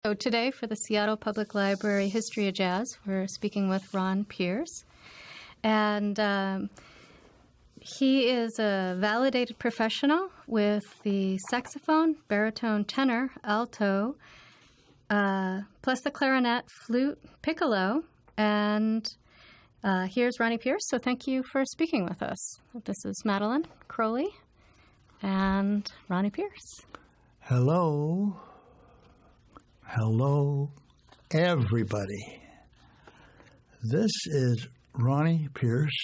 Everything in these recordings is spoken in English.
So today for the Seattle Public Library History of Jazz, we're speaking with Ron Pierce. And he is a validated professional with the saxophone, baritone, tenor, alto, plus the clarinet, flute, piccolo. And here's Ronnie Pierce. So thank you for speaking with us. This is Madeline Crowley and Ronnie Pierce. Hello. Hello, everybody. This is Ronnie Pierce,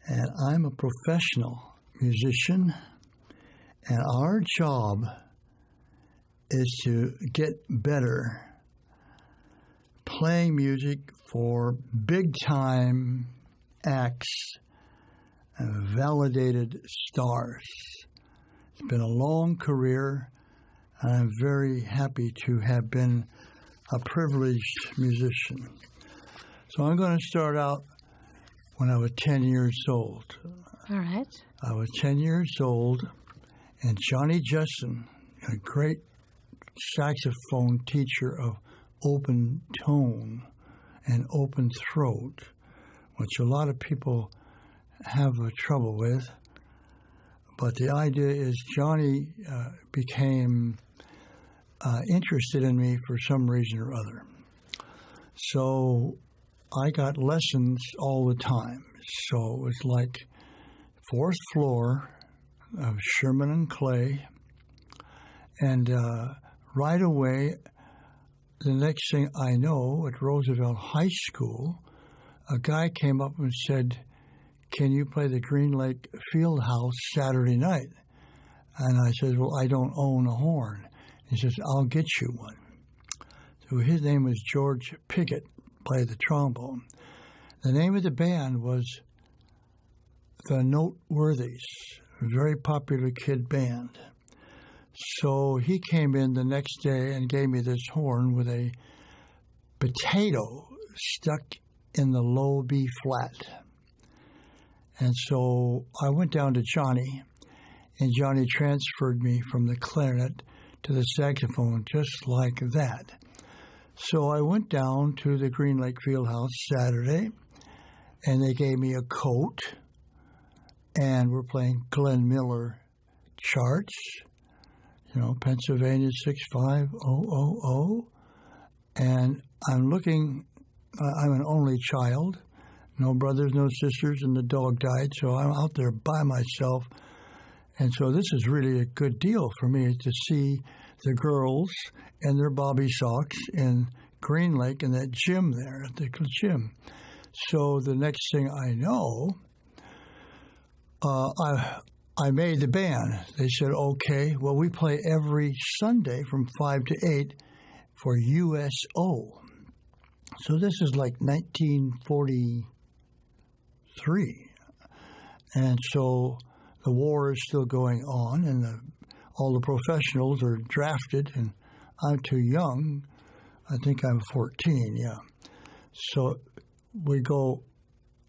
and I'm a professional musician, and our job is to get better playing music for big-time acts and validated stars. It's been a long career. I'm very happy to have been a privileged musician. So I'm going to start out when I was 10 years old. All right. I was 10 years old, and Johnny Justin, a great saxophone teacher of open tone and open throat, which a lot of people have trouble with. But the idea is Johnny became interested in me for some reason or other. So I got lessons all the time. So it was like fourth floor of Sherman and Clay. And right away, the next thing I know, at Roosevelt High School, a guy came up and said, "Can you play the Green Lake Fieldhouse Saturday night?" And I said, "Well, I don't own a horn." He says, "I'll get you one." So his name was George Piggott, played the trombone. The name of the band was the Noteworthies, a very popular kid band. So he came in the next day and gave me this horn with a potato stuck in the low B flat. And so I went down to Johnny, and Johnny transferred me from the clarinet to the saxophone just like that. So I went down to the Green Lake Fieldhouse Saturday, and they gave me a coat, and we're playing Glenn Miller charts, Pennsylvania 65000, and I'm an only child. No brothers, no sisters, and the dog died, so I'm out there by myself. And so this is really a good deal for me to see the girls in their bobby socks in Green Lake in that gym there, at the gym. So the next thing I know, I made the band. They said, "Okay, well, we play every Sunday from 5 to 8 for USO." So this is like 1943. And so the war is still going on, and all the professionals are drafted, and I'm too young. I think I'm 14, yeah. So we go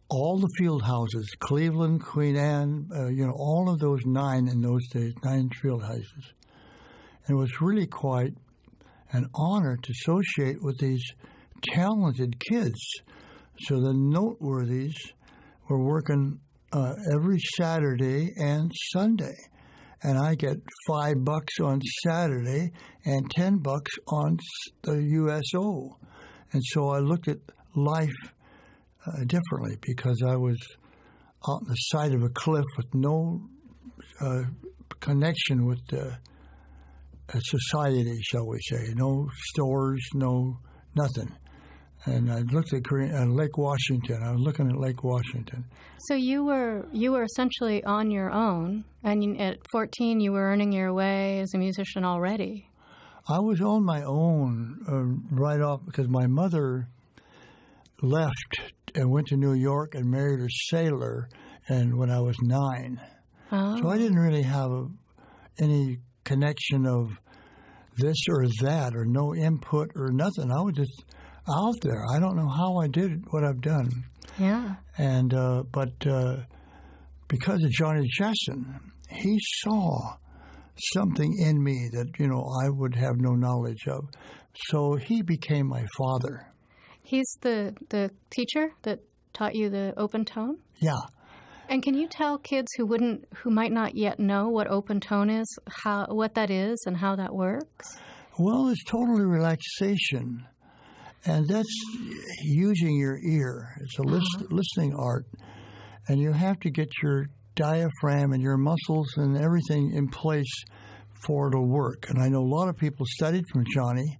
all the field houses, Cleveland, Queen Anne, all of those 9 in those days, 9 field houses. And it was really quite an honor to associate with these talented kids. So the Noteworthies were working every Saturday and Sunday, and I get $5 on Saturday and $10 on the USO. And so I looked at life differently, because I was on the side of a cliff with no connection with the society, shall we say. No stores, no nothing. And I looked at Lake Washington. I was looking at Lake Washington. So you were essentially on your own, and at 14 you were earning your way as a musician already. I was on my own right off, because my mother left and went to New York and married a sailor, and when I was 9. Oh. So I didn't really have any connection of this or that, or no input or nothing. I was just out there. I don't know how I did what I've done. Yeah. And but because of Johnny Justin, he saw something in me that, I would have no knowledge of. So he became my father. He's the teacher that taught you the open tone? Yeah. And can you tell kids who might not yet know what open tone is, what that is and how that works? Well, it's totally relaxation. And that's using your ear. It's a listening art. And you have to get your diaphragm and your muscles and everything in place for it to work. And I know a lot of people studied from Johnny,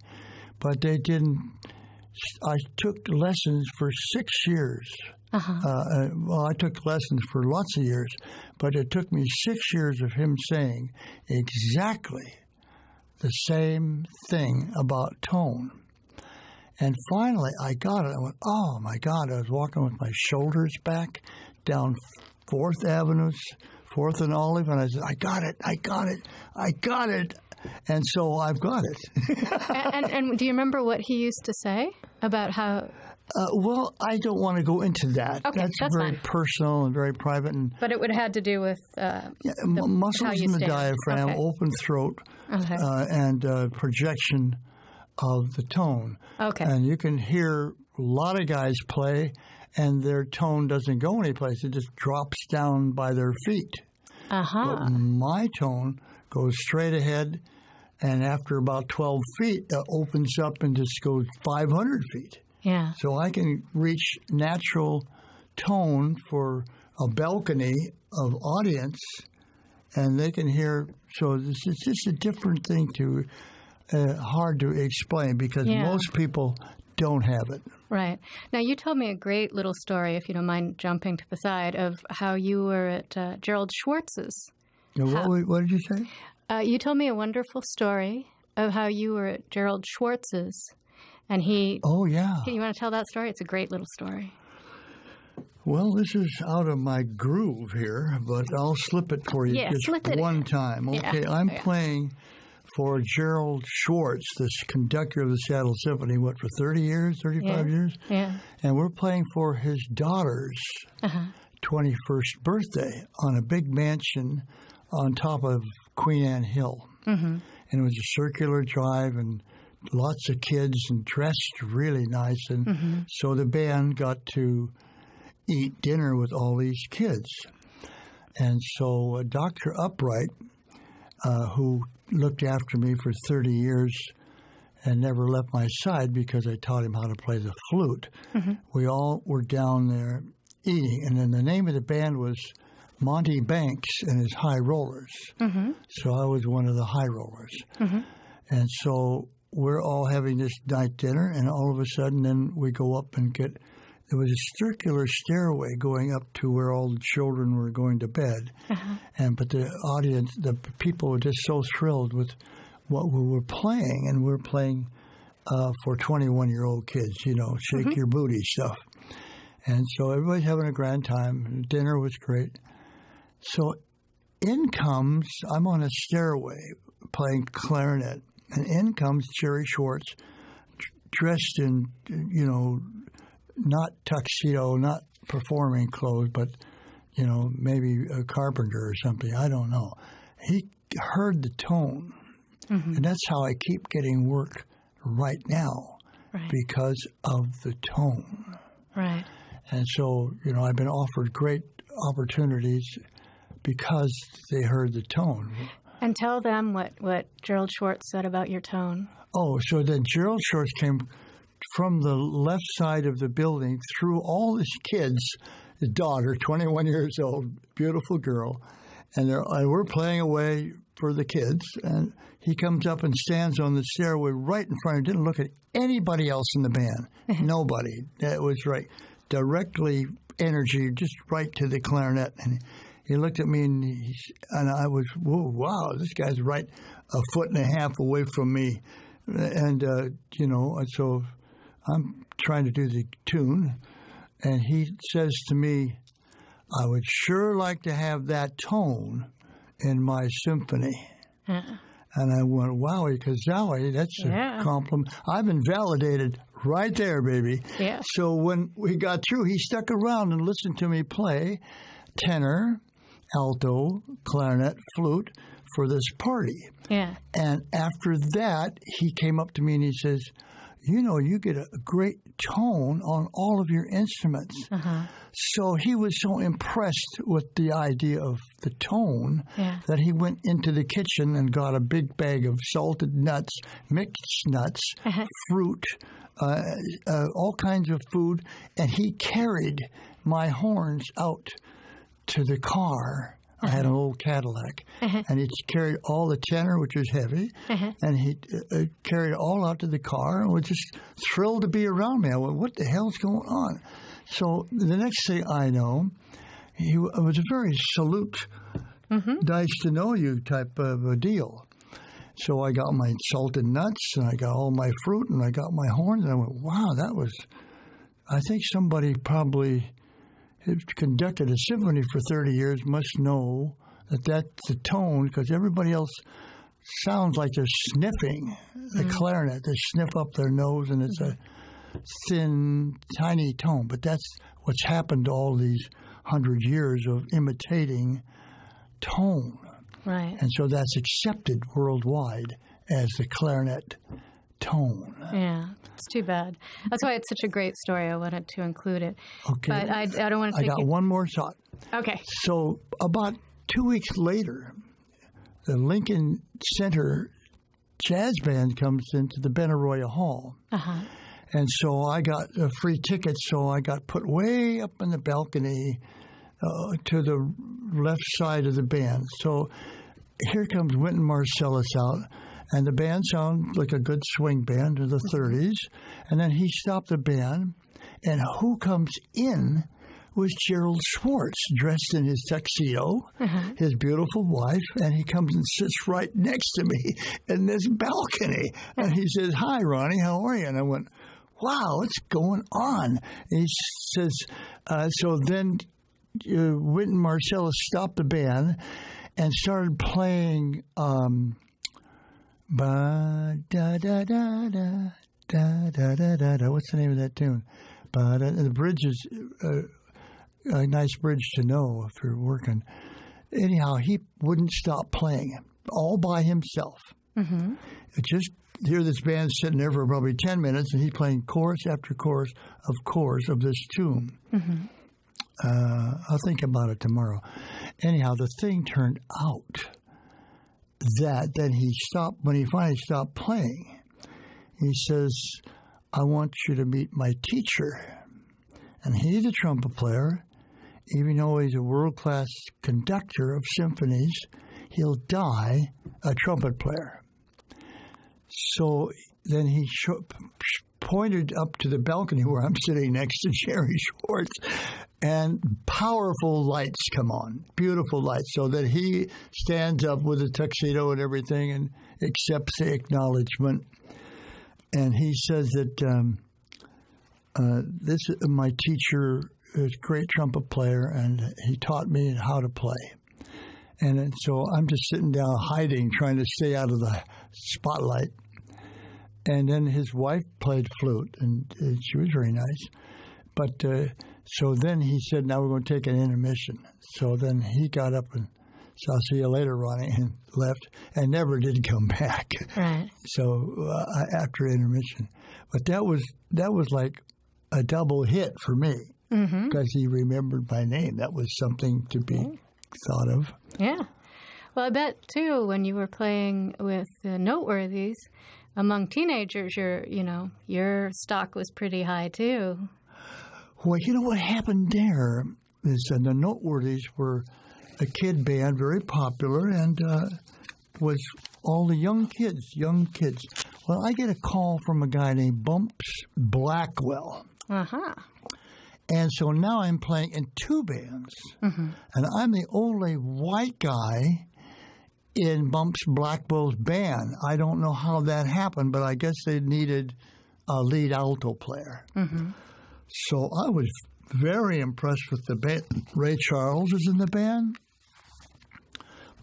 but they didn't. I took lessons for 6 years. I took lessons for lots of years, but it took me 6 years of him saying exactly the same thing about tone. And finally, I got it. I went, oh, my God. I was walking with my shoulders back down 4th Avenue, 4th and Olive, and I said, I got it. And so I've got it. and do you remember what he used to say about how... Well, I don't want to go into that. Okay, that's very fine. Personal and very private. But it would have had to do with muscles in the diaphragm, okay. Open throat, okay. And projection of the tone. Okay. And you can hear a lot of guys play, and their tone doesn't go anyplace. It just drops down by their feet. But my tone goes straight ahead, and after about 12 feet, it opens up and just goes 500 feet. Yeah. So I can reach natural tone for a balcony of audience, and they can hear. So it's just a different thing hard to explain because most people don't have it. Right. Now, you told me a great little story, if you don't mind jumping to the side, of how you were at Gerald Schwartz's. What did you say? You told me a wonderful story of how you were at Gerald Schwartz's. And he... Oh, yeah. You want to tell that story? It's a great little story. Well, this is out of my groove here, but I'll slip it for you just one time. Okay, yeah. I'm playing for Gerald Schwartz, this conductor of the Seattle Symphony, what, for 30 years, 35 years? Yeah. And we're playing for his daughter's 21st birthday on a big mansion on top of Queen Anne Hill. And it was a circular drive and lots of kids and dressed really nice. And so the band got to eat dinner with all these kids. And so Dr. Upright, who looked after me for 30 years and never left my side because I taught him how to play the flute, we all were down there eating. And then the name of the band was Monty Banks and his High Rollers. So I was one of the High Rollers. And so we're all having this night dinner, and all of a sudden then we go up and there was a circular stairway going up to where all the children were going to bed. But the audience, the people were just so thrilled with what we were playing, and we're playing for 21-year-old kids, shake your booty stuff. And so everybody's having a grand time. Dinner was great. So I'm on a stairway playing clarinet, and in comes Jerry Schwartz, dressed in, not tuxedo, not performing clothes, but, maybe a carpenter or something. I don't know. He heard the tone, and that's how I keep getting work right now, because of the tone. Right. And so, I've been offered great opportunities because they heard the tone. And tell them what Gerald Schwartz said about your tone. Oh, so then Gerald Schwartz came from the left side of the building through all his kids, his daughter, 21 years old, beautiful girl, and we're playing away for the kids, and he comes up and stands on the stairway right in front. He didn't look at anybody else in the band. Nobody. That was right. Directly energy, just right to the clarinet. And he looked at me, and I was, whoa, wow, this guy's right a foot and a half away from me. And, so I'm trying to do the tune, and he says to me, I would sure like to have that tone in my symphony. And I went, wowie, kazowie, that's a compliment. I've been validated right there, baby. Yeah. So when we got through, he stuck around and listened to me play tenor, alto, clarinet, flute, for this party. Yeah. And after that, he came up to me and he says, you know, you get a great tone on all of your instruments. So he was so impressed with the idea of the tone that he went into the kitchen and got a big bag of salted nuts, mixed nuts, fruit, all kinds of food, and he carried my horns out to the car. I had an old Cadillac, and he carried all the tenor, which was heavy, and he carried it all out to the car and was just thrilled to be around me. I went, what the hell's going on? So the next thing I know, it was a very salute, nice to know you type of a deal. So I got my salted nuts, and I got all my fruit, and I got my horns, and I went, wow, that was, I think somebody probably who's conducted a symphony for 30 years must know that that's the tone, because everybody else sounds like they're sniffing the clarinet. They sniff up their nose, and it's a thin, tiny tone. But that's what's happened to all these 100 years of imitating tone. Right. And so that's accepted worldwide as the clarinet tone. Yeah, it's too bad. That's why it's such a great story. I wanted to include it. Okay. But I don't want to take I got one more thought. Okay. So about 2 weeks later, the Lincoln Center Jazz Band comes into the Benaroya Hall. And so I got a free ticket, so I got put way up in the balcony to the left side of the band. So here comes Wynton Marsalis out. And the band sounded like a good swing band in the 30s. And then he stopped the band, and who comes in was Gerald Schwartz, dressed in his tuxedo, his beautiful wife, and he comes and sits right next to me in this balcony. And he says, hi, Ronnie, how are you? And I went, wow, what's going on? And he says, so then Wynton Marsalis stopped the band and started playing... Ba-da-da-da-da, da-da-da-da-da. What's the name of that tune? The bridge is a nice bridge to know if you're working. Anyhow, he wouldn't stop playing all by himself. It just hear this band sitting there for probably 10 minutes, and he's playing chorus after chorus of this tune. I'll think about it tomorrow. Anyhow, the thing turned out that then he stopped, when he finally stopped playing, he says, I want you to meet my teacher. And he's a trumpet player. Even though he's a world-class conductor of symphonies, he'll die a trumpet player. So then he pointed up to the balcony where I'm sitting next to Jerry Schwartz, and powerful lights come on, beautiful lights, so that he stands up with a tuxedo and everything and accepts the acknowledgement. And he says that this my teacher is a great trumpet player, and he taught me how to play. And so I'm just sitting down hiding, trying to stay out of the spotlight. And then his wife played flute, and she was very nice. But so then he said, now we're going to take an intermission. So then he got up and said, I'll see you later, Ronnie, and left, and never did come back. Right. So after intermission. But that was like a double hit for me, because he remembered my name. That was something to be thought of. Yeah. Well, I bet, too, when you were playing with the Noteworthies, among teenagers, your stock was pretty high, too. Well, you know what happened there is that the Noteworthies were a kid band, very popular, and was all the young kids. Well, I get a call from a guy named Bumps Blackwell. And so now I'm playing in two bands, and I'm the only white guy in Bumps Blackwell's band. I don't know how that happened, but I guess they needed a lead alto player. So I was very impressed with the band. Ray Charles was in the band.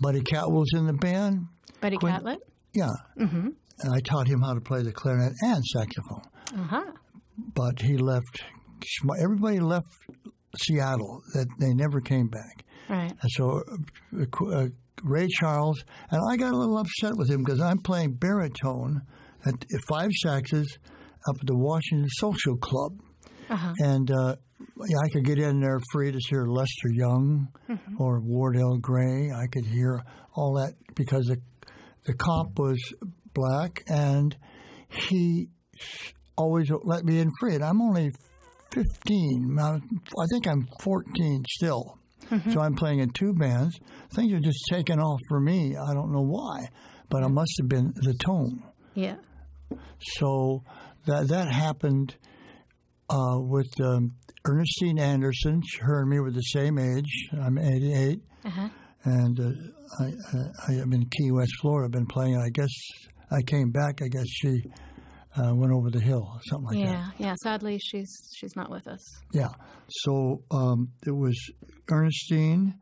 Buddy Catwell's in the band. Buddy Catlett? Yeah. And I taught him how to play the clarinet and saxophone. But he left. Everybody left Seattle. That they never came back. Right. And so Ray Charles, and I got a little upset with him because I'm playing baritone at 5 saxes up at the Washington Social Club. And I could get in there free to hear Lester Young or Wardell Gray. I could hear all that because the cop was black, and he always let me in free. And I'm only 15. I think I'm 14 still. So I'm playing in 2 bands. Things are just taking off for me. I don't know why, but it must have been the tone. Yeah. So that happened with Ernestine Anderson. Her and me were the same age. I'm 88. And I'm in Key West, Florida. I've been playing. I guess I came back. I guess she went over the hill, something like that. Yeah. Sadly, she's not with us. Yeah. So it was Ernestine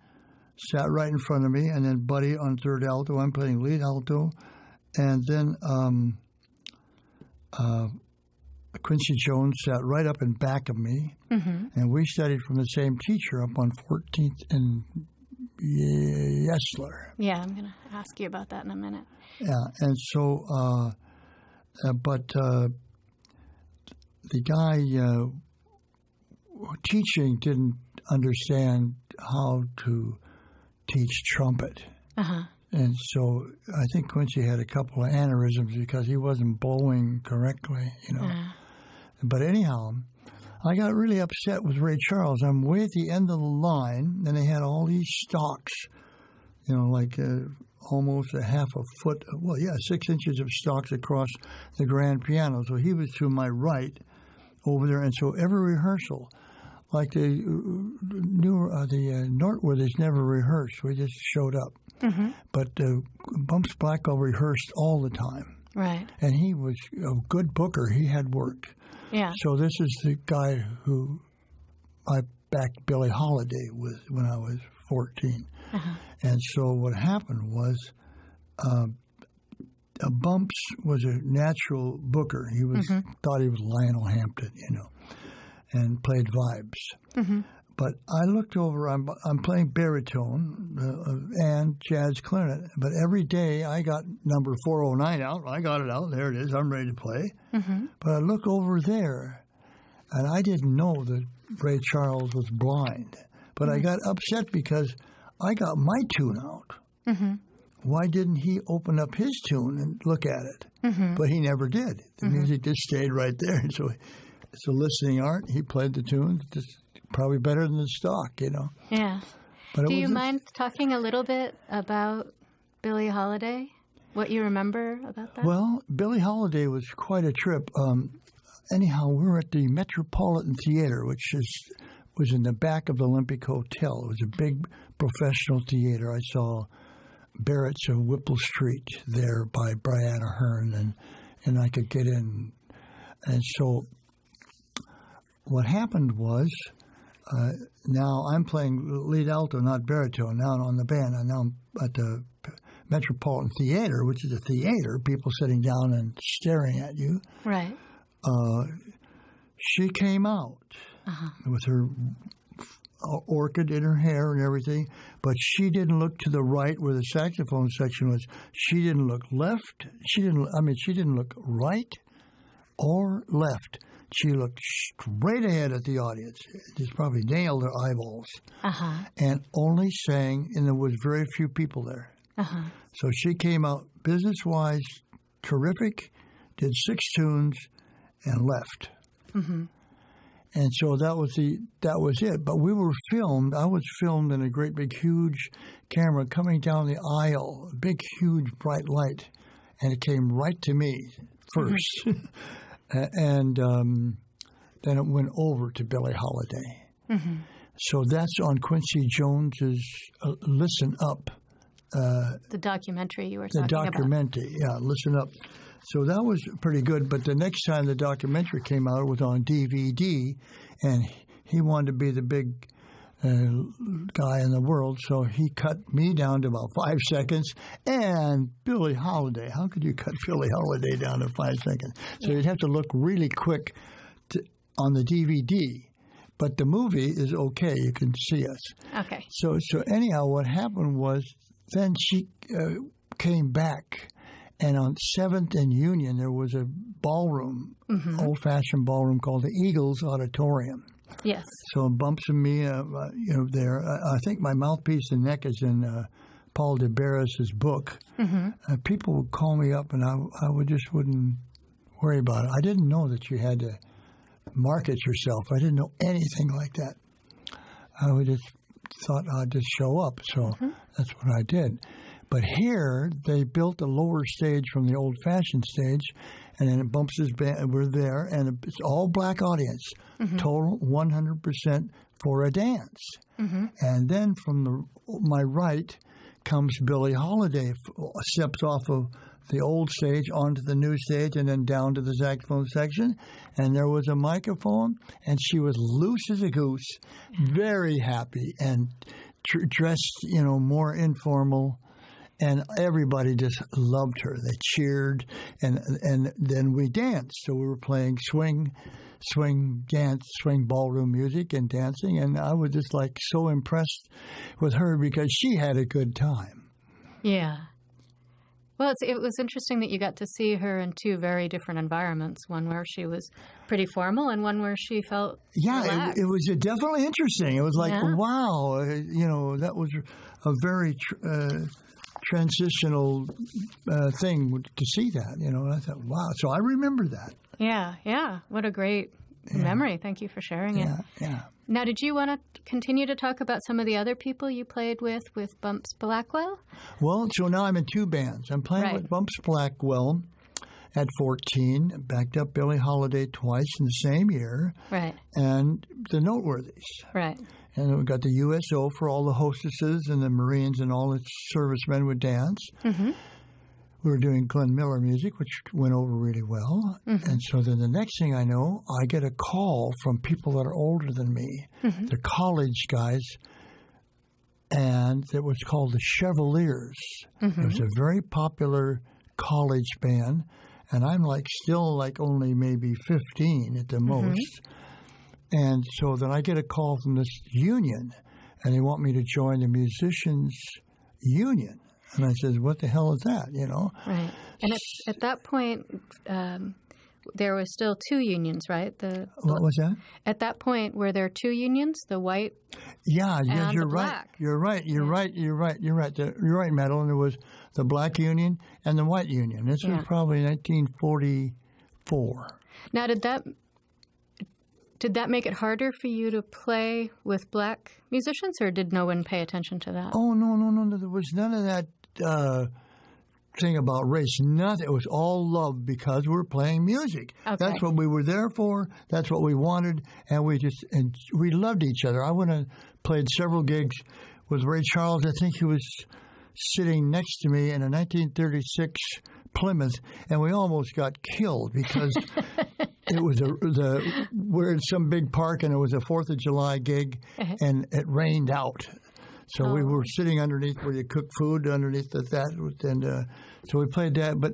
sat right in front of me, and then Buddy on third alto. I'm playing lead alto, and then Quincy Jones sat right up in back of me, and we studied from the same teacher up on 14th and Yesler. Yeah, I'm going to ask you about that in a minute. Yeah, and so, but the guy teaching didn't understand how to teach trumpet. And so I think Quincy had a couple of aneurysms because he wasn't blowing correctly, But anyhow, I got really upset with Ray Charles. I'm way at the end of the line, and they had all these stocks, like almost a half a foot, 6 inches of stocks across the grand piano. So he was to my right over there, and so every rehearsal, like the Nortworthys never rehearsed. We just showed up. But Bumps Blackwell rehearsed all the time. Right. And he was a good booker. He had work. Yeah. So this is the guy who I backed Billie Holiday with when I was 14. And so what happened was Bumps was a natural booker. He was thought he was Lionel Hampton, and played vibes. But I looked over, I'm playing baritone and jazz clarinet, but every day I got number 409 out. I got it out. There it is. I'm ready to play. But I look over there, and I didn't know that Ray Charles was blind. But I got upset because I got my tune out. Why didn't he open up his tune and look at it? But he never did. The music just stayed right there. And so it's a listening art. He played the tunes just probably better than the stock, Yeah. But do you mind talking a little bit about Billie Holiday? What you remember about that? Well, Billie Holiday was quite a trip. Anyhow, we were at the Metropolitan Theater, which was in the back of the Olympic Hotel. It was a big professional theater. I saw Barrett's of Whipple Street there by Brianna Hearn, and I could get in. And so what happened was, now I'm playing lead alto, not baritone, now on the band. And now I'm at the Metropolitan Theater, which is a theater, people sitting down and staring at you. Right. She came out with her orchid in her hair and everything, but she didn't look to the right where the saxophone section was. She didn't look left. She didn't look right or left. She looked straight ahead at the audience. Just probably nailed her eyeballs. And only sang, and there was very few people there. So she came out business-wise terrific, did 6 tunes, and left. And so that was it. But we were filmed. I was filmed in a great big huge camera coming down the aisle, a big huge bright light, and it came right to me first. And then it went over to Billie Holiday. So that's on Quincy Jones's Listen Up. The documentary you were talking about. The documentary, yeah, Listen Up. So that was pretty good. But the next time the documentary came out, it was on DVD, and he wanted to be the big guy in the world, so he cut me down to about 5 seconds. And Billie Holiday, how could you cut Billie Holiday down to 5 seconds? So you'd have to look really quick on the DVD. But the movie is okay. You can see us. Okay. So anyhow, what happened was then she came back. And on 7th and Union, there was a ballroom, old-fashioned ballroom called the Eagles Auditorium. Yes. So Bumps and me, there. I think my mouthpiece and neck is in Paul de Barris's book. People would call me up, and I wouldn't worry about it. I didn't know that you had to market yourself. I didn't know anything like that. I would just thought I'd just show up. So that's what I did. But here, they built a lower stage from the old-fashioned stage, and then Bumps' band were there, and it's all black audience, total 100% for a dance. And then from my right comes Billie Holiday, steps off of the old stage onto the new stage and then down to the saxophone section. And there was a microphone, and she was loose as a goose, very happy, and dressed, more informal. And everybody just loved her. They cheered, and then we danced. So we were playing swing dance, swing ballroom music and dancing. And I was just like so impressed with her because she had a good time. Yeah. Well, it was interesting that you got to see her in two very different environments, one where she was pretty formal and one where she felt relaxed. It was definitely interesting. It was like, wow, that was a very transitional thing to see that, and I thought, wow. So I remember that. Yeah. What a great memory. Thank you for sharing it. Yeah. Now, did you want to continue to talk about some of the other people you played with Bumps Blackwell? Well, so now I'm in two bands. I'm playing with Bumps Blackwell at 14, backed up Billie Holiday twice in the same year, and the Noteworthies. Right. And we got the USO for all the hostesses and the Marines and all the servicemen would dance. We were doing Glenn Miller music, which went over really well. And so then the next thing I know, I get a call from people that are older than me. They're college guys, and it was called the Chevaliers. It was a very popular college band, and I'm still only maybe 15 at the most. And so then I get a call from this union, and they want me to join the musicians' union. And I says, what the hell is that, Right. And at that point, there was still two unions, right? What was that? At that point, were there two unions, the white and you're the black? You're right, Madeline. There was the black union and the white union. This was probably 1944. Now, did that make it harder for you to play with black musicians, or did no one pay attention to that? Oh, no. There was none of that thing about race. Nothing. It was all love because we were playing music. Okay. That's what we were there for. That's what we wanted, and we loved each other. I went and played several gigs with Ray Charles. I think he was sitting next to me in a 1936 Plymouth, and we almost got killed because it was we're in some big park, and it was a 4th of July gig, and it rained out. So we were sitting underneath where you cook food underneath that, and so we played that. But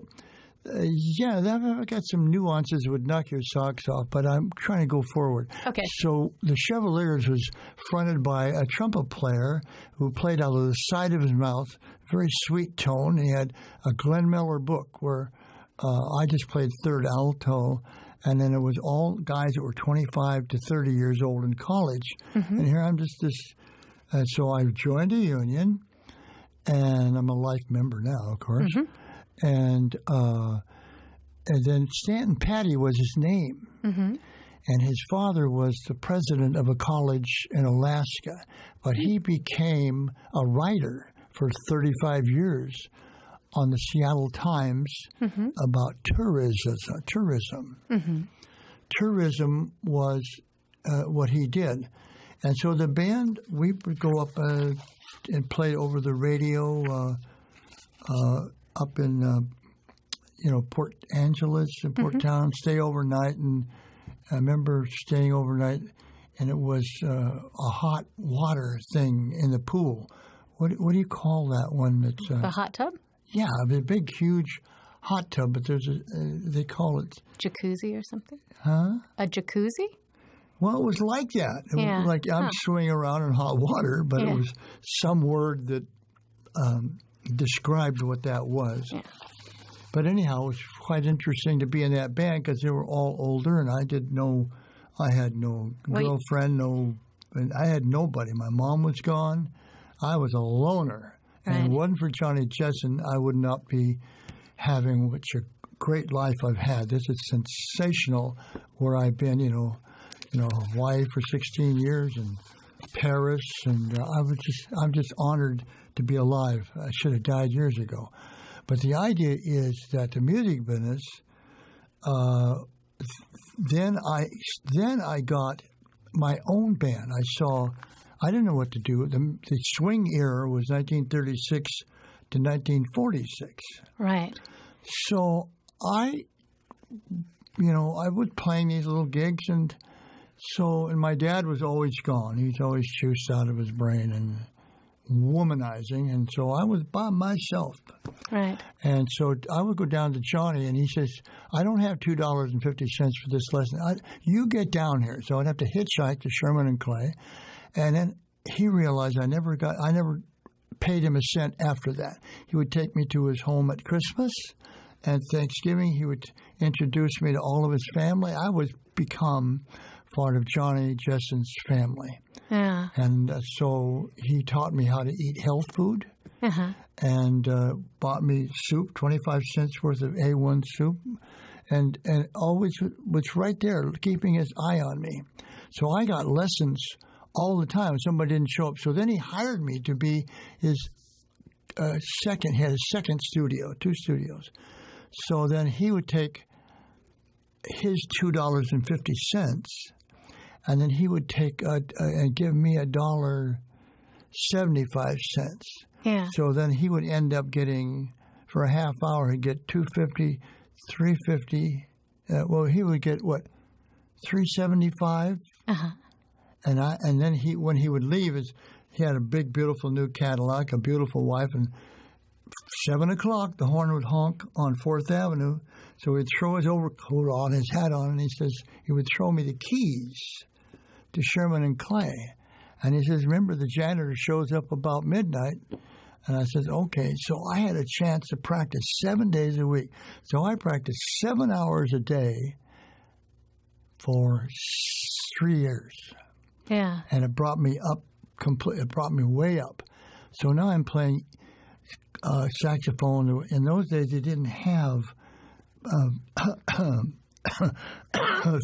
that got some nuances that would knock your socks off. But I'm trying to go forward. Okay. So the Chevaliers was fronted by a trumpet player who played out of the side of his mouth, very sweet tone. He had a Glenn Miller book where I just played third alto. And then it was all guys that were 25 to 30 years old in college. And here I'm just this. So I joined a union, and I'm a life member now, of course. And then Stanton Patty was his name. And his father was the president of a college in Alaska. But he became a writer for 35 years on the Seattle Times about tourism. Tourism was what he did. And so the band, we would go up and play over the radio up in, Port Angeles and Port Town, stay overnight. And I remember staying overnight, and it was a hot water thing in the pool. What do you call that one? That's the hot tub? Yeah, a big, huge hot tub, but there's they call it... Jacuzzi or something? Huh? A jacuzzi? Well, it was like that. It was like I'm swimming around in hot water, but it was some word that described what that was. Yeah. But anyhow, it was quite interesting to be in that band because they were all older, and I had no girlfriend, and I had nobody. My mom was gone. I was a loner. Right. And if it wasn't for Johnny Jetson, I would not be having such a great life I've had. This is sensational where I've been, Hawaii for 16 years and Paris, and I'm just honored to be alive. I should have died years ago. But the idea is that the music business, then I got my own band. I didn't know what to do. The swing era was 1936 to 1946. Right. So I was playing these little gigs, and my dad was always gone. He's always juiced out of his brain and womanizing, and so I was by myself. Right. And so I would go down to Johnny, and he says, I don't have $2.50 for this lesson. You get down here. So I'd have to hitchhike to Sherman and Clay. And then he realized I never paid him a cent after that. He would take me to his home at Christmas and Thanksgiving. He would introduce me to all of his family. I would become part of Johnny Jetson's family. Yeah. And so he taught me how to eat health food. Uh-huh. And bought me soup, 25 cents worth of A1 soup, and always was right there keeping his eye on me. So I got lessons all the time. Somebody didn't show up. So then he hired me to be his he had a second studio, 2 studios. So then he would take his $2.50, and then he would take and give me $1.75. Yeah. So then he would end up getting, for a half hour, he'd get $2.50, $3.50. He would get what, $3.75. Uh-huh. And then when he would leave, he had a big, beautiful new Cadillac, a beautiful wife, and 7 o'clock, the horn would honk on 4th Avenue. So he'd throw his overcoat on, his hat on, and he would throw me the keys to Sherman and Clay. And he says, remember, the janitor shows up about midnight. And I said, okay. So I had a chance to practice 7 days a week. So I practiced 7 hours a day for 3 years. Yeah. And it brought me up it brought me way up. So now I'm playing saxophone. In those days, they didn't have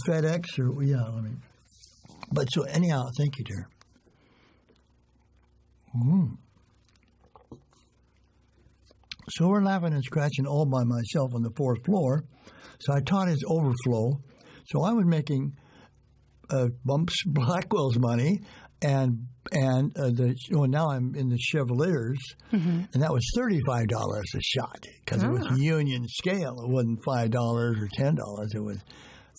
FedEx But so anyhow, thank you, dear. So we're laughing and scratching all by myself on the 4th floor. So I taught his overflow. So I was making Bumps Blackwell's money, and now I'm in the Chevaliers, and that was $35 a shot because it was union scale. It wasn't $5 or $10. It was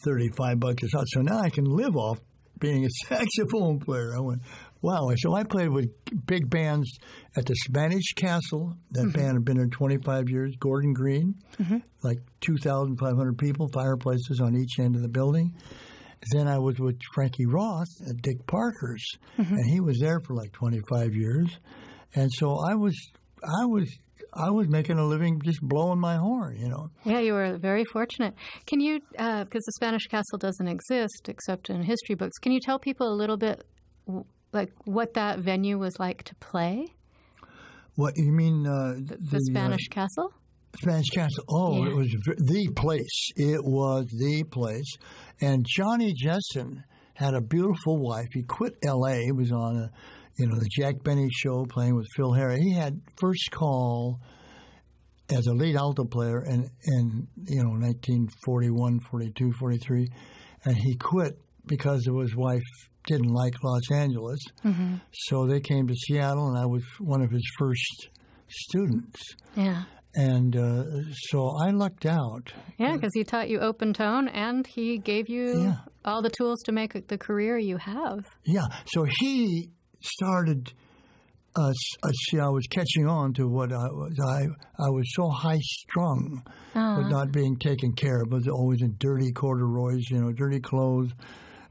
$35 a shot. So now I can live off being a saxophone player. I went, wow. So I played with big bands at the Spanish Castle. That band had been there 25 years. Gordon Green, like 2,500 people, fireplaces on each end of the building. Then I was with Frankie Roth at Dick Parker's, and he was there for like 25 years. And so I was making a living just blowing my horn, Yeah, you were very fortunate. Can you, because the Spanish Castle doesn't exist except in history books, can you tell people a little bit like what that venue was like to play? What, you mean the Spanish Castle? Spanish Castle. Oh, yeah. It was the place. It was the place. And Johnny Jetson had a beautiful wife. He quit L.A. He was on the Jack Benny show playing with Phil Harris. He had first call as a lead alto player in 1941, 42, 43. And he quit because his wife didn't like Los Angeles. So they came to Seattle, and I was one of his first students. Yeah. And so I lucked out. Yeah, because he taught you open tone, and he gave you all the tools to make the career you have. Yeah. So he started. I was catching on to what I was. I was so high strung with not being taken care of. I was always in dirty corduroys, dirty clothes.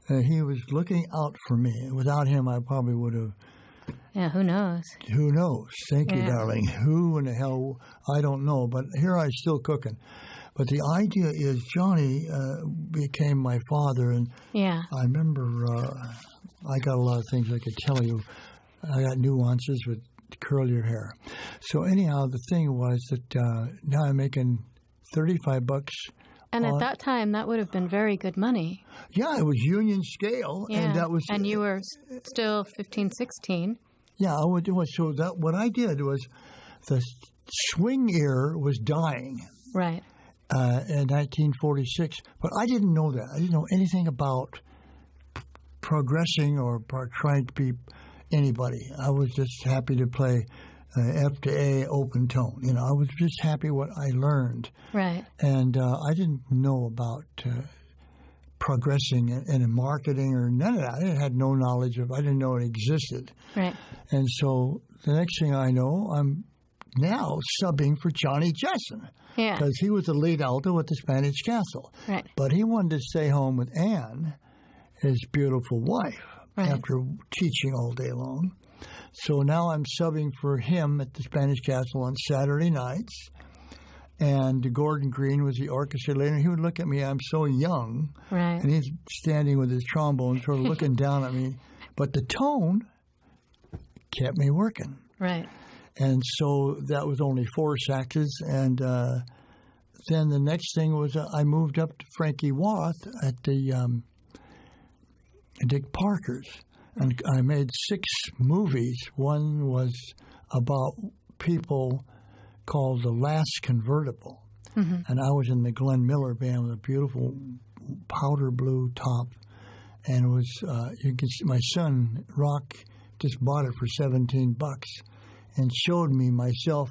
He was looking out for me. Without him, I probably would have Yeah, who knows? Who knows? Thank you, Yeah. darling. Who in the hell? I don't know. But here I'm still cooking. But the idea is Johnny became my father, and Yeah. I remember I got a lot of things I could tell you. I got nuances with curl your hair. So anyhow, the thing was that now I'm making $35. And at that time, that would have been very good money. Yeah, it was union scale, Yeah. and that was. And you were still 15, 16. Yeah, I would do it. So that what I did was, the swing era was dying. Right. In 1946, but I didn't know that. I didn't know anything about progressing or trying to be anybody. I was just happy to play F to A open tone. You know, I was just happy what I learned. Right. And I didn't know about progressing in marketing or none of that. I had no knowledge of. I didn't know it existed. Right. And so the next thing I know, I'm now subbing for Johnny Jessen. Yeah. Because he was the lead alto at the Spanish Castle. Right. But he wanted to stay home with Anne, his beautiful wife, Right. after teaching all day long. So now I'm subbing for him at the Spanish Castle on Saturday nights. And Gordon Green was the orchestra leader. He would look at me. I'm so young. Right. And he's standing with his trombone, sort of looking down at me. But the tone kept me working. Right. And so that was only 4 saxes. And then the next thing was I moved up to Frankie Wath at the Dick Parker's. And I made 6 movies. One was about people called The Last Convertible. Mm-hmm. And I was in the Glenn Miller band with a beautiful powder blue top. And it was, you can see, my son, Rock, just bought it for $17 and showed me myself.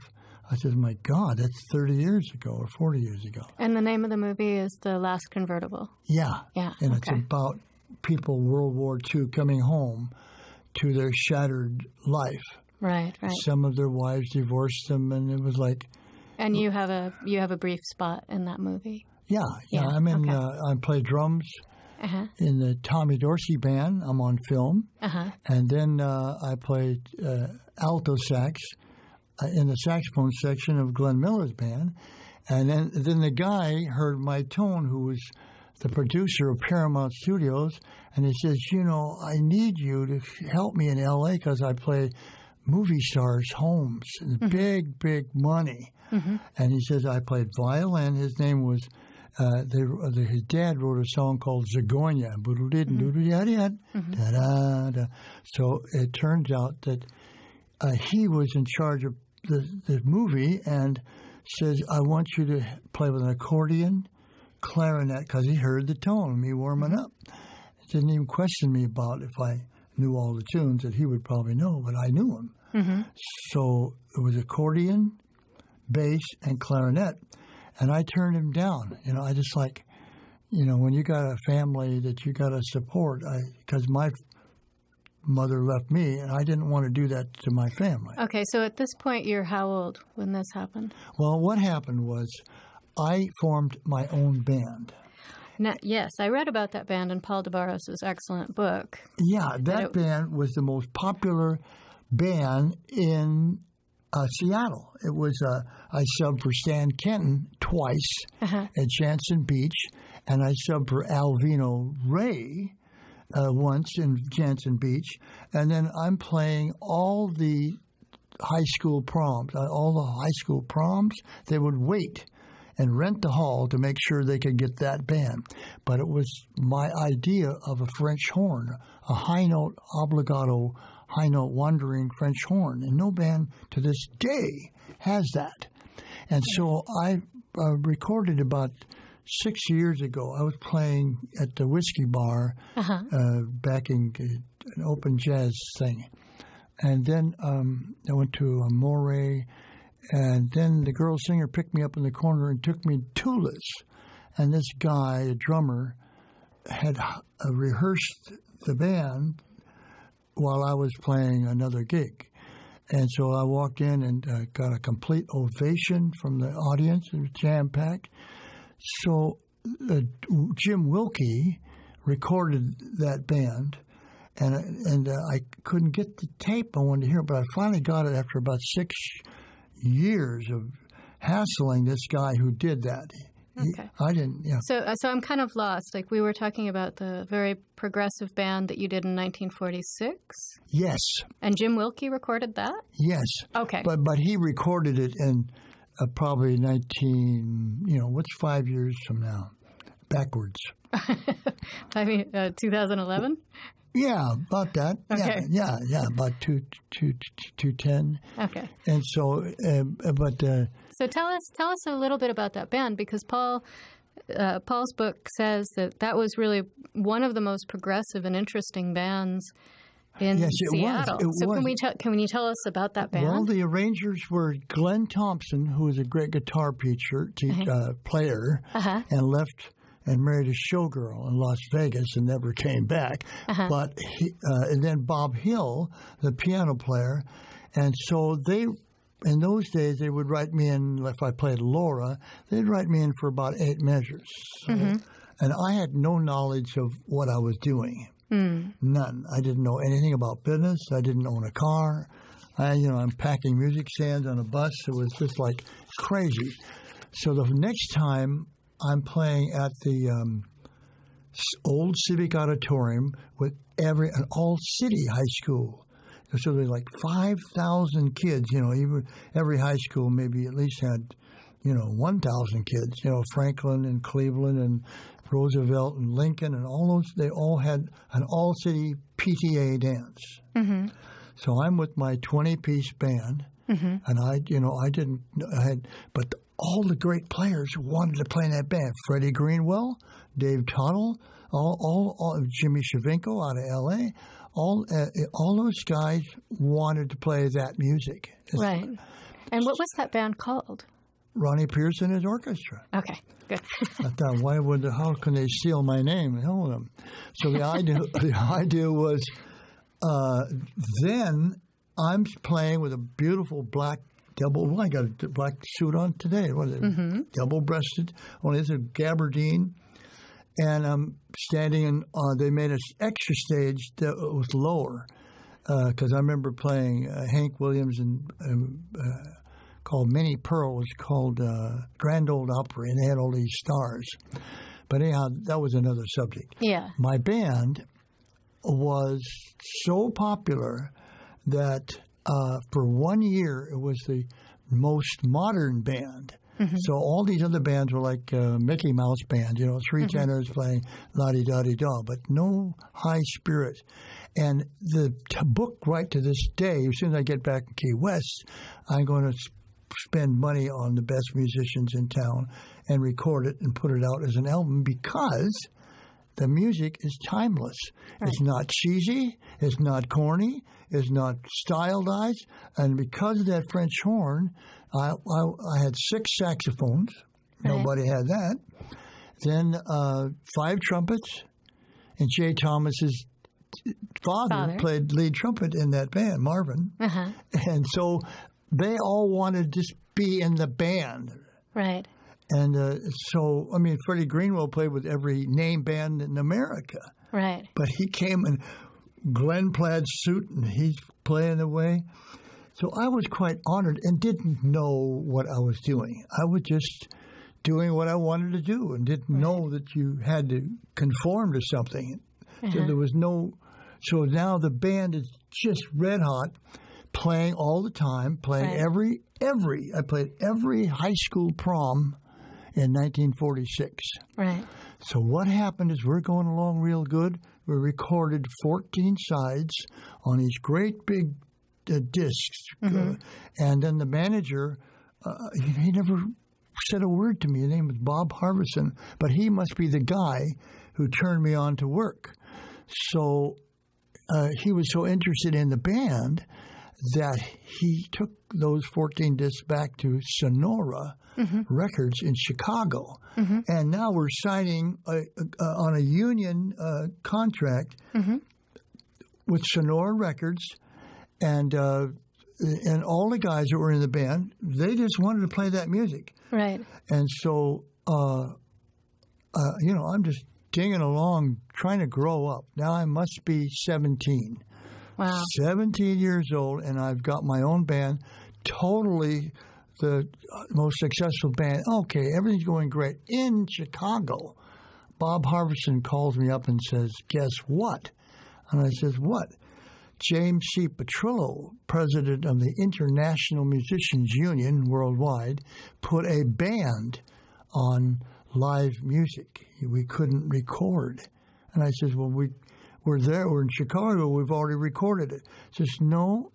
I said, my God, that's 30 years ago or 40 years ago. And the name of the movie is The Last Convertible. Yeah. Yeah. And okay. it's about people, World War II, coming home to their shattered life. Right, right. Some of their wives divorced them, and it was like... And you have a brief spot in that movie. Yeah. I'm in, okay. I play drums in the Tommy Dorsey band. I'm on film. And then I played alto sax in the saxophone section of Glenn Miller's band. And then the guy heard my tone, who was the producer of Paramount Studios, and he says, you know, I need you to help me in L.A. because I play movie stars' homes, and big, big money. And he says, I played violin. His name was, his dad wrote a song called Zagonia. So it turns out that he was in charge of the movie and says, I want you to play with an accordion, clarinet, because he heard the tone of me warming up. He didn't even question me about if I knew all the tunes that he would probably know, but I knew them. So it was accordion, bass, and clarinet. And I turned him down. You know, I just like, you know, when you got a family that you got to support, because my mother left me, and I didn't want to do that to my family. Okay, so at this point, you're how old when this happened? Well, what happened was I formed my own band. Now, yes, I read about that band in Paul DeBarros' excellent book. Yeah, that band was the most popular band in Seattle. It was, I subbed for Stan Kenton twice at Jansen Beach, and I subbed for Alvino Ray once in Jansen Beach. And then I'm playing all the high school proms. They would wait and rent the hall to make sure they could get that band. But it was my idea of a French horn, a high note obligato, high note wandering French horn. And no band to this day has that. And so I recorded about 6 years ago. I was playing at the Whiskey Bar back in an open jazz thing. And then I went to a Moray. And then the girl singer picked me up in the corner and took me to Tula's. And this guy, a drummer, had rehearsed the band while I was playing another gig. And so I walked in and got a complete ovation from the audience. It was jam-packed. So Jim Wilkie recorded that band, and I couldn't get the tape I wanted to hear, but I finally got it after about 6 years of hassling this guy who did that. Okay. I didn't, yeah. So I'm kind of lost. Like, we were talking about the very progressive band that you did in 1946. Yes. And Jim Wilkie recorded that? Yes. Okay. But he recorded it in probably 5 years from now? Backwards. I mean, 2011? Yeah, about that. Okay. Yeah, about 210. Okay. And so, So tell us a little bit about that band, because Paul's book says that was really one of the most progressive and interesting bands in Seattle. It was. Can you tell us about that band? Well, the arrangers were Glenn Thompson, who was a great guitar player, and left and married a showgirl in Las Vegas and never came back. But and then Bob Hill, the piano player, and so they. In those days, they would write me in, if I played Laura, they'd write me in for about 8 measures. So, and I had no knowledge of what I was doing. None. I didn't know anything about business. I didn't own a car. I'm packing music stands on a bus. It was just like crazy. So the next time I'm playing at the old Civic Auditorium with an all-city high school. So there's like 5,000 kids, even every high school maybe at least had, 1,000 kids, Franklin and Cleveland and Roosevelt and Lincoln and all those, they all had an all-city PTA dance. So I'm with my 20-piece band, and but all the great players wanted to play in that band. Freddie Greenwell, Dave Tuttle, all Jimmy Shavinko out of L.A., all those guys wanted to play that music. Right. And what was that band called? Ronnie Pierce and his orchestra. Okay, good. I thought, how can they steal my name? Hell with them. So the idea was, then I'm playing with a beautiful black I got a black suit on today. What is it? Double-breasted. Only it's a gabardine. And I'm standing in, they made an extra stage that was lower, because I remember playing Hank Williams and called Minnie Pearl, was called Grand Ole Opry, and they had all these stars. But anyhow, that was another subject. Yeah. My band was so popular that for 1 year it was the most modern band. So all these other bands were like Mickey Mouse band, 3 tenors playing la-di-da-di-da, but no high spirit. And the book right to this day, as soon as I get back in Key West, I'm going to spend money on the best musicians in town and record it and put it out as an album, because the music is timeless. Right. It's not cheesy. It's not corny. It's not stylized. And because of that French horn, I had 6 saxophones. Right. Nobody had that. Then 5 trumpets. And Jay Thomas's father played lead trumpet in that band, Marvin. And so they all wanted to just be in the band. Right. And Freddie Greenwell played with every name band in America. Right. But he came in Glenn plaid suit, and he's playing away. So I was quite honored and didn't know what I was doing. I was just doing what I wanted to do and didn't know that you had to conform to something. So there was no... So now the band is just red hot, playing all the time, playing I played every high school prom in 1946. Right. So what happened is we're going along real good. We recorded 14 sides on these great big discs. And then the manager, he never said a word to me. His name was Bob Harbison, but he must be the guy who turned me on to work. So he was so interested in the band that he took those 14 discs back to Sonora Records in Chicago. And now we're signing on a union contract with Sonora Records, and all the guys that were in the band, they just wanted to play that music. Right. And so, I'm just dinging along, trying to grow up. Now I must be 17. Wow. 17 years old, and I've got my own band, totally the most successful band. Okay, everything's going great. In Chicago, Bob Harvison calls me up and says, guess what? And I says, what? James C. Petrillo, president of the International Musicians Union worldwide, put a band on live music. We couldn't record. And I says, well, we're there. We're in Chicago. We've already recorded it. He says, no.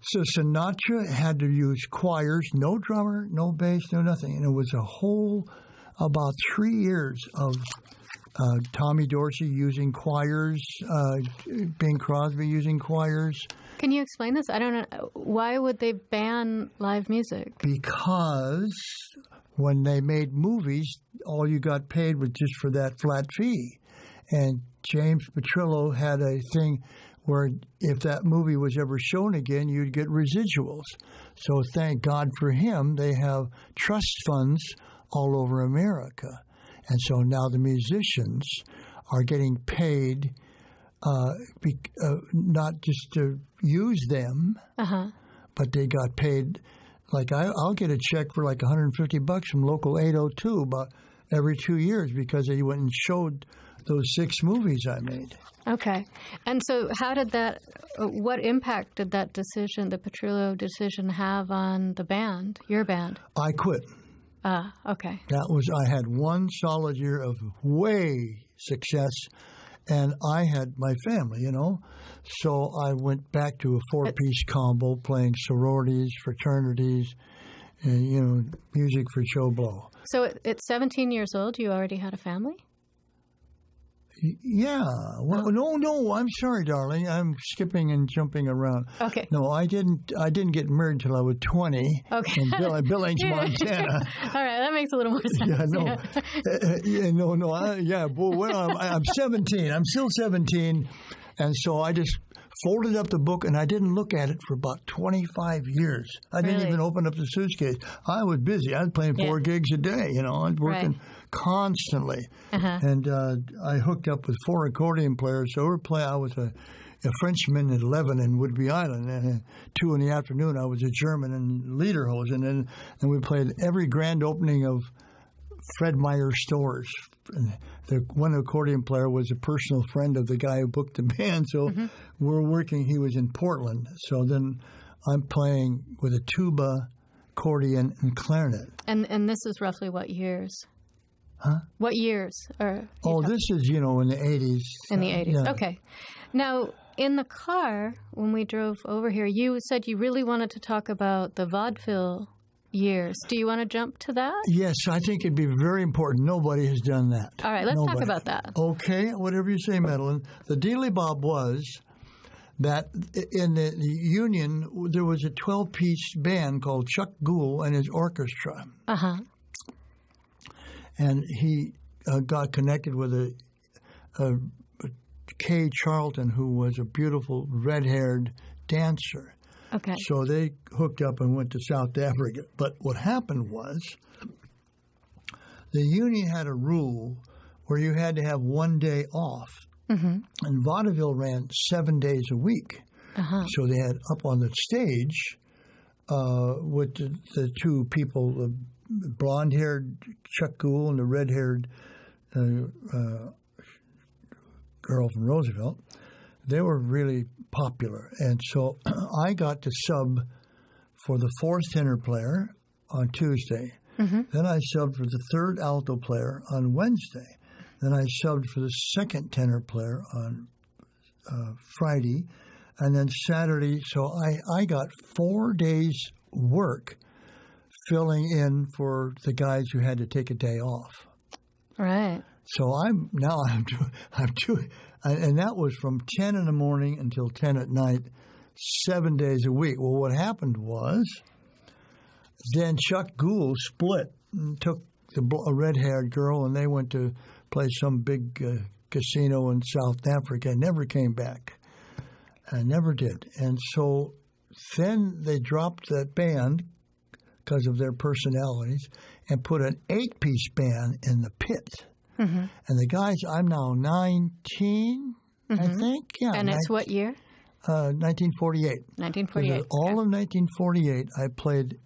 So Sinatra had to use choirs, no drummer, no bass, no nothing. And it was a whole about 3 years of Tommy Dorsey using choirs, Bing Crosby using choirs. Can you explain this? I don't know. Why would they ban live music? Because when they made movies, all you got paid was just for that flat fee. And James Petrillo had a thing where if that movie was ever shown again, you'd get residuals. So thank God for him, they have trust funds all over America. And so now the musicians are getting paid not just to use them, but they got paid. Like I'll get a check for like $150 from local 802 about every 2 years because they went and showed those 6 movies I made. Okay. And so how did that, what impact did that decision, the Petrillo decision, have on the band, your band? I quit. Okay. I had one solid year of way success, and I had my family, So I went back to a 4-piece combo, playing sororities, fraternities, and, music for Joe Blow. So at 17 years old, you already had a family? Yeah. Well, no. I'm sorry, darling. I'm skipping and jumping around. Okay. No, I didn't get married till I was 20. Okay. In Billings, Montana. All right, that makes a little more sense. Yeah, no. But I'm 17. I'm still 17, and so I just folded up the book, and I didn't look at it for about 25 years. I didn't even open up the suitcase. I was busy. I was playing 4 gigs a day. I was working constantly. And I hooked up with 4 accordion players. So I was a Frenchman at 11 in Whidbey Island. And at 2 in the afternoon, I was a German in Lederhosen. And we played every grand opening of Fred Meyer stores. And the one accordion player was a personal friend of the guy who booked the band. So we're working. He was in Portland. So then I'm playing with a tuba, accordion, and clarinet. And this is roughly what years? Huh? What years? This is, in the 80s. In the 80s. Yeah. Okay. Now, in the car, when we drove over here, you said you really wanted to talk about the vaudeville years. Do you want to jump to that? Yes, I think it'd be very important. Nobody has done that. All right, let's talk about that. Okay, whatever you say, Madeline. The dealy bob was that in the Union, there was a 12-piece band called Chuck Gould and his orchestra. And he got connected with a Kay Charlton, who was a beautiful red-haired dancer. Okay. So they hooked up and went to South Africa. But what happened was the union had a rule where you had to have 1 day off. And vaudeville ran 7 days a week. So they had up on the stage with the 2 people, the blonde-haired Chuck Gould and the red-haired girl from Roosevelt. They were really popular. And so I got to sub for the 4th tenor player on Tuesday. Then I subbed for the 3rd alto player on Wednesday. Then I subbed for the 2nd tenor player on Friday. And then Saturday, so I got 4 days work filling in for the guys who had to take a day off. Right. So I'm doing, and that was from 10 in the morning until 10 at night, 7 days a week. Well, what happened was then Chuck Gould split and took a red-haired girl, and they went to play some big casino in South Africa and never came back. I never did. And so then they dropped that band because of their personalities and put an 8-piece band in the pit. And the guys, I'm now 19, I think. Yeah, And it's what year? 1948. 1948. All of 1948, I played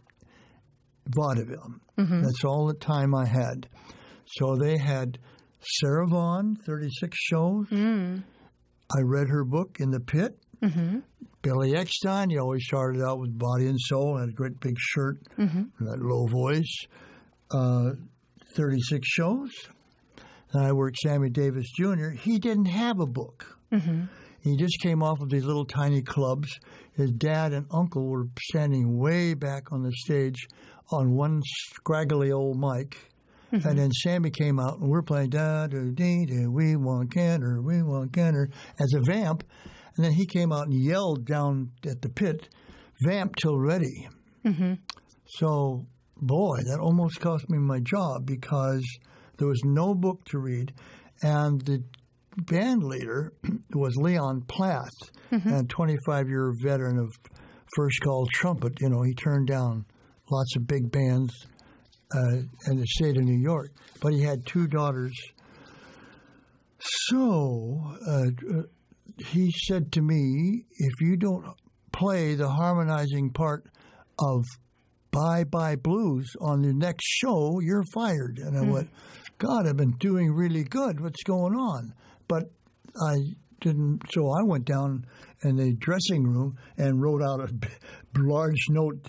vaudeville. That's all the time I had. So they had Sarah Vaughan, 36 shows. I read her book, In the Pit. Billy Eckstein, he always started out with Body and Soul, had a great big shirt and that low voice. 36 shows. And I worked Sammy Davis Jr. He didn't have a book. He just came off of these little tiny clubs. His dad and uncle were standing way back on the stage on one scraggly old mic. And then Sammy came out, and we're playing da-da-dee-da, we want Kenner, as a vamp. And then he came out and yelled down at the pit, vamp till ready. So, boy, that almost cost me my job because there was no book to read. And the band leader was Leon Plath, a 25-year veteran of First Call Trumpet. You know, he turned down lots of big bands in the state of New York. But he had two daughters. So he said to me, if you don't play the harmonizing part of Bye Bye Blues on the next show, you're fired. And I went, God, I've been doing really good. What's going on? But I didn't. So I went down in the dressing room and wrote out a large note,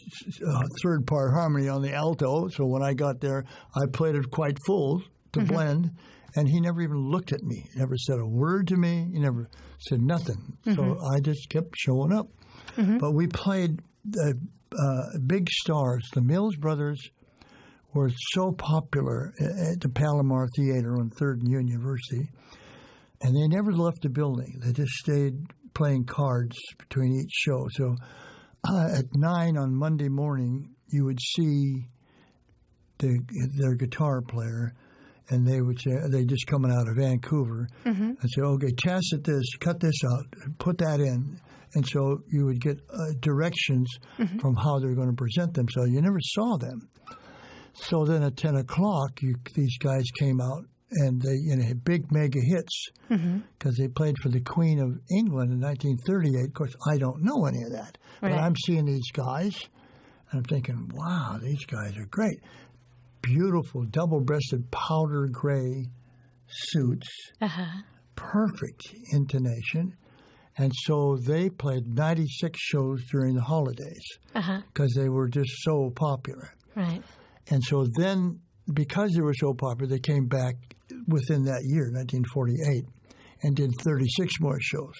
third part harmony on the alto. So when I got there, I played it quite full to blend. And he never even looked at me. He never said a word to me. He never said nothing. So I just kept showing up. But we played the big stars. The Mills Brothers were so popular at the Palomar Theater on 3rd and Union University. And they never left the building. They just stayed playing cards between each show. So at 9 on Monday morning, you would see their guitar player, and they would say, they just coming out of Vancouver, and say, okay, test at this, cut this out, put that in. And so you would get directions from how they're going to present themselves. You never saw them. So then at 10 o'clock, these guys came out, and they had big mega hits because they played for the Queen of England in 1938. Of course, I don't know any of that. Right. But I'm seeing these guys, and I'm thinking, wow, these guys are great. Beautiful double-breasted powder gray suits, perfect intonation. And so they played 96 shows during the holidays because they were just so popular. Right. And so then, because they were so popular, they came back within that year, 1948, and did 36 more shows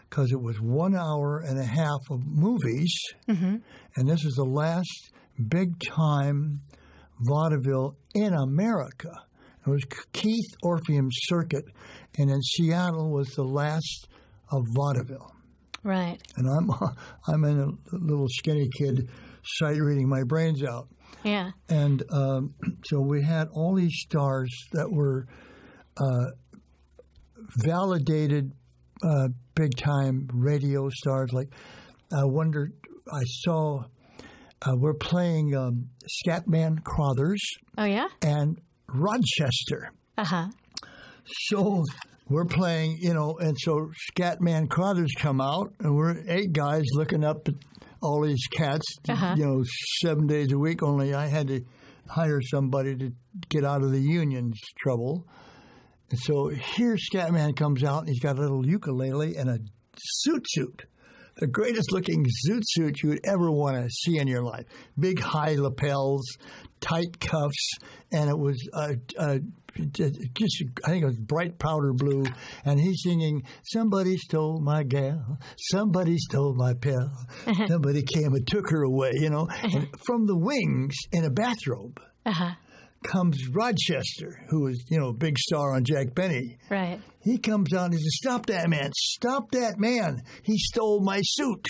because it was 1 hour and a half of movies. And this is the last big-time vaudeville in America. It was Keith Orpheum's circuit, and in Seattle was the last of vaudeville. Right. And I'm in a little skinny kid sight reading my brains out. Yeah. And so we had all these stars that were validated big-time radio stars. Like, I saw, we're playing Scatman Crothers. Oh, yeah? And Rochester. So we're playing, and so Scatman Crothers come out, and we're 8 guys looking up at all these cats, 7 days a week. Only I had to hire somebody to get out of the union's trouble. And so here Scatman comes out, and he's got a little ukulele and a suit. The greatest looking zoot suit you would ever want to see in your life. Big high lapels, tight cuffs, and it was just, I think it was bright powder blue. And he's singing, somebody stole my gal, somebody stole my pal, somebody came and took her away, And from the wings in a bathrobe comes Rochester, who was, a big star on Jack Benny. Right. He comes out and he says, stop that man, stop that man. He stole my suit.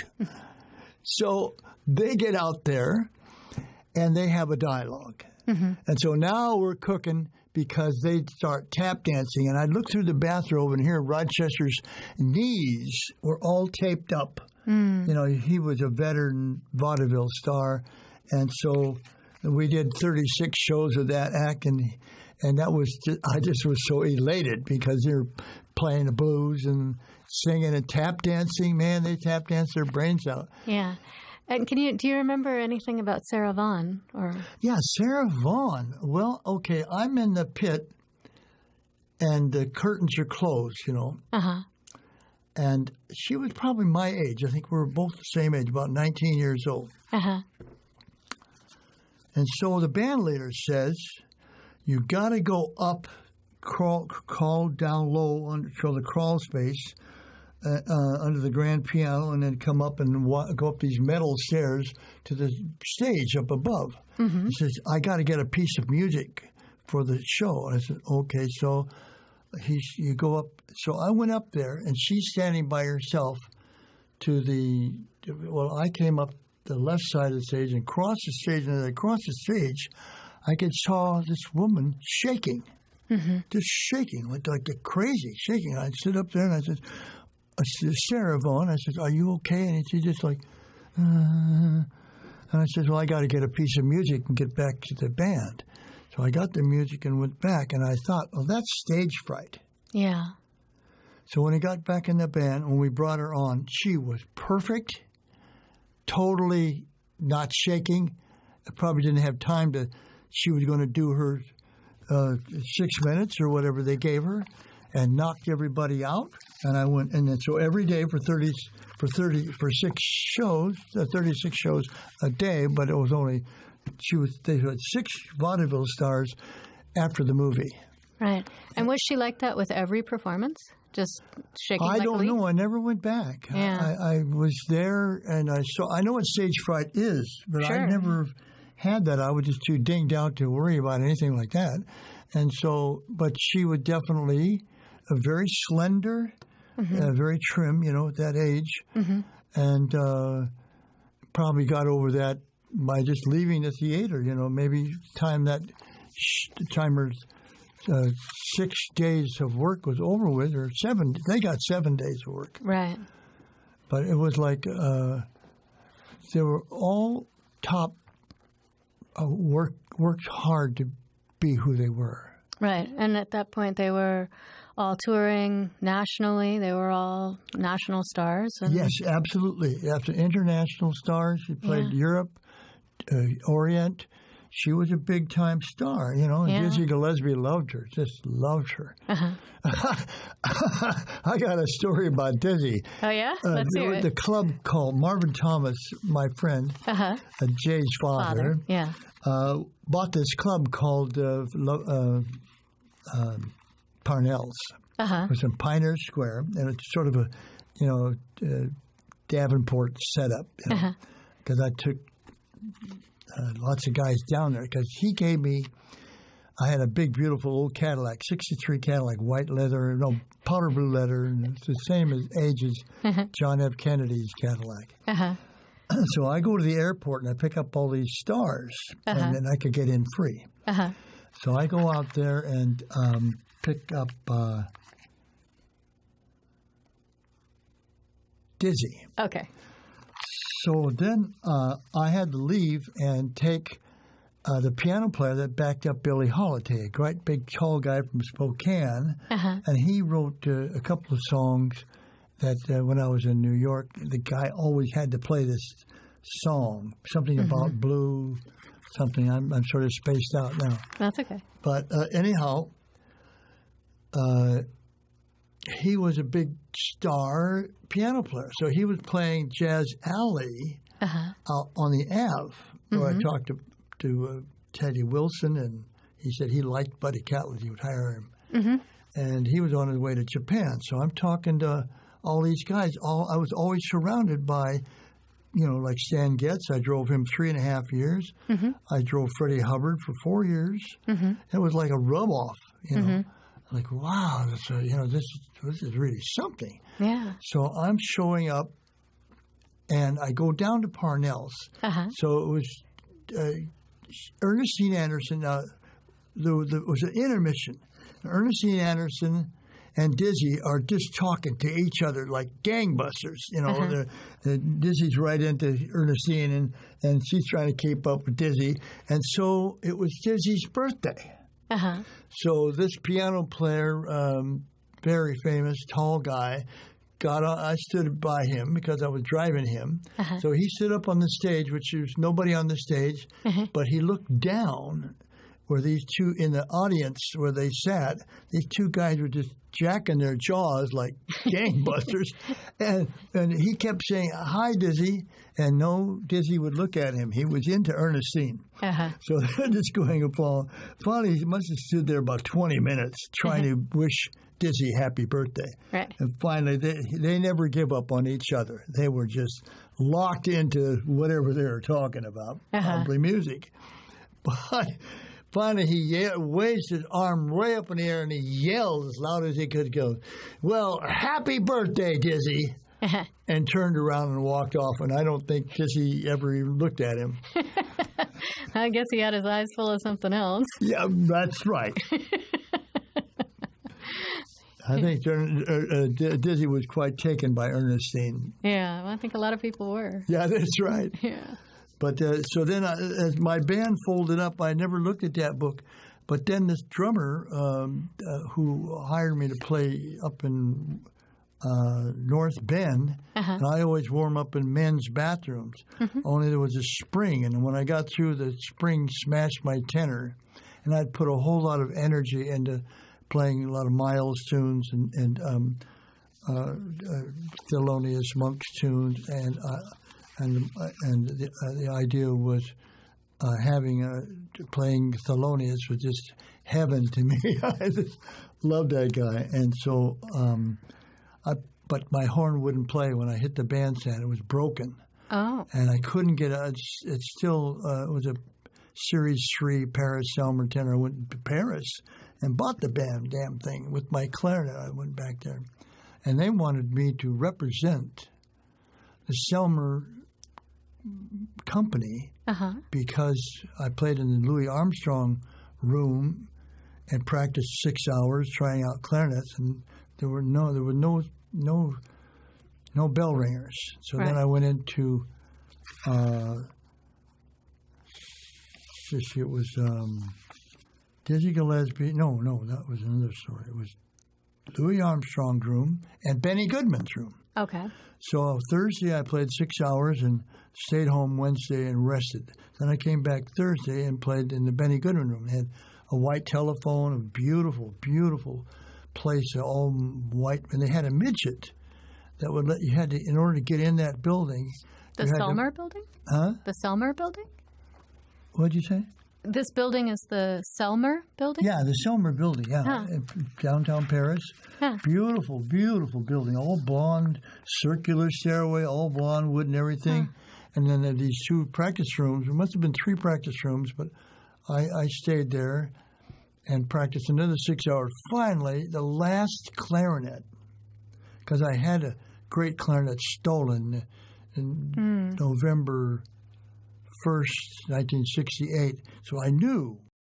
So they get out there and they have a dialogue. And so now we're cooking because they start tap dancing. And I look through the bathrobe and here Rochester's knees were all taped up. He was a veteran vaudeville star. And so we did 36 shows of that act, and And that was I just was so elated because they're playing the blues and singing and tap dancing. Man, they tap dance their brains out. Yeah. And do you remember anything about Sarah Vaughan? Yeah, Sarah Vaughan. Well, okay, I'm in the pit, and the curtains are closed, Uh-huh. And she was probably my age. I think we were both the same age, about 19 years old. Uh-huh. And so the band leader says, you got to go up, crawl down low until the crawl space, under the grand piano, and then come up and go up these metal stairs to the stage up above. Mm-hmm. He says, I got to get a piece of music for the show. And I said, okay. So you go up. So I went up there, and she's standing by herself I came up the left side of the stage and crossed the stage, and across the stage, I saw this woman shaking, just shaking, like crazy, shaking. I'd sit up there, and I said, Sarah Vaughan. I said, are you okay? And she just like, and I said, well, I got to get a piece of music and get back to the band. So I got the music and went back, and I thought, oh, that's stage fright. Yeah. So when I got back in the band, when we brought her on, she was perfect, totally not shaking. I probably didn't have time she was going to do her 6 minutes or whatever they gave her, and knocked everybody out. And I went, and then so every day for 36 shows a day, but it was only they had 6 vaudeville stars after the movie. Right. And was she like that with every performance? Just shaking I like don't a leaf? know. I never went back. Yeah. I was there, and I know what stage fright is, but Sure. I never had that. I was just too dinged out to worry about anything like that. And so, but she was definitely very slender, very trim, at that age, and probably got over that by just leaving the theater. Maybe time her 6 days of work was over with, or 7. They got 7 days of work. Right. But it was like they were all top, worked hard to be who they were. Right. And at that point, they were all touring nationally. They were all national stars. Yes, absolutely. After international stars, she played Europe, Orient. She was a big-time star, and Dizzy Gillespie loved her, just loved her. Uh-huh. I got a story about Dizzy. Oh, yeah? Let's hear it. The club called Marvin Thomas, my friend, Jay's father, bought this club called Parnell's. It was in Pioneer Square, and it's sort of a, Davenport setup, because I took lots of guys down there, because he gave me, I had a big, beautiful old Cadillac, 63 Cadillac, white leather, powder blue leather, and it's the same age as John F. Kennedy's Cadillac. So I go to the airport, and I pick up all these stars, and then I could get in free. So I go out there and pick up Dizzy. Okay. So then I had to leave and take the piano player that backed up Billie Holiday, a great big tall guy from Spokane, and he wrote a couple of songs that when I was in New York, the guy always had to play this song, something about blue, something. I'm sort of spaced out now. That's okay. But anyhow, he was a big star piano player. So he was playing Jazz Alley out on the Ave, where I talked to Teddy Wilson, and he said he liked Buddy Catlett. He would hire him. And he was on his way to Japan. So I'm talking to all these guys. I was always surrounded by, like Stan Getz. I drove him 3.5 years. I drove Freddie Hubbard for 4 years. It was like a rub-off, Like, wow, this is really something. Yeah. So I'm showing up, and I go down to Parnell's. So it was Ernestine Anderson. There was an intermission. Ernestine Anderson and Dizzy are just talking to each other like gangbusters. Dizzy's right into Ernestine, and she's trying to keep up with Dizzy. And so it was Dizzy's birthday. Uh-huh. So this piano player, very famous, tall guy, got on. I stood by him because I was driving him. Uh-huh. So he stood up on the stage, which there's nobody on the stage, but he looked down where these two in the audience where they sat. These two guys were just jacking their jaws like gangbusters, and he kept saying, "Hi, Dizzy," and no Dizzy would look at him. He was into Ernestine. Uh-huh. So they're just going along. Finally, he must have stood there about 20 minutes trying to wish Dizzy happy birthday. Right. And finally, they never give up on each other. They were just locked into whatever they were talking about, probably music. But finally, he waves his arm way up in the air and he yelled as loud as he could go, "Well, happy birthday, Dizzy!" And turned around and walked off. And I don't think Dizzy ever even looked at him. I guess he had his eyes full of something else. Yeah, that's right. I think Dizzy was quite taken by Ernestine. Yeah, well, I think a lot of people were. Yeah, that's right. Yeah. But so then as my band folded up, I never looked at that book. But then this drummer who hired me to play up in North Bend, and I always warm up in men's bathrooms, only there was a spring. And when I got through, the spring smashed my tenor. And I'd put a whole lot of energy into playing a lot of Miles tunes and Thelonious Monk's tunes, and the idea was playing Thelonious was just heaven to me. I just loved that guy, and so but my horn wouldn't play when I hit the bandstand; it was broken. Oh, and I couldn't get it. It still it was a Series 3 Paris Selmer tenor. I went to Paris and bought the damn thing with my clarinet. I went back there, and they wanted me to represent the Selmer company because I played in the Louis Armstrong room and practiced 6 hours trying out clarinets, and there were no bell ringers. So then I went into it was Dizzy Gillespie. No, that was another story. It was Louis Armstrong's room and Benny Goodman's room. okay. So Thursday I played 6 hours and stayed home Wednesday and rested. Then I came back Thursday and played in the Benny Goodman room. They had a white telephone, a beautiful, beautiful place, all white. And they had a midget that would let you in order to get in that building. The Selmer building? Huh? The Selmer building? What'd you say? This building is the Selmer building? Yeah, the Selmer building, in downtown Paris. Beautiful, beautiful building, all blonde, circular stairway, all blonde wood and everything. And then there are these 2 practice rooms. There must have been 3 practice rooms, but I stayed there and practiced another 6 hours. Finally, the last clarinet, because I had a great clarinet stolen in November 1st, 1968. So I knew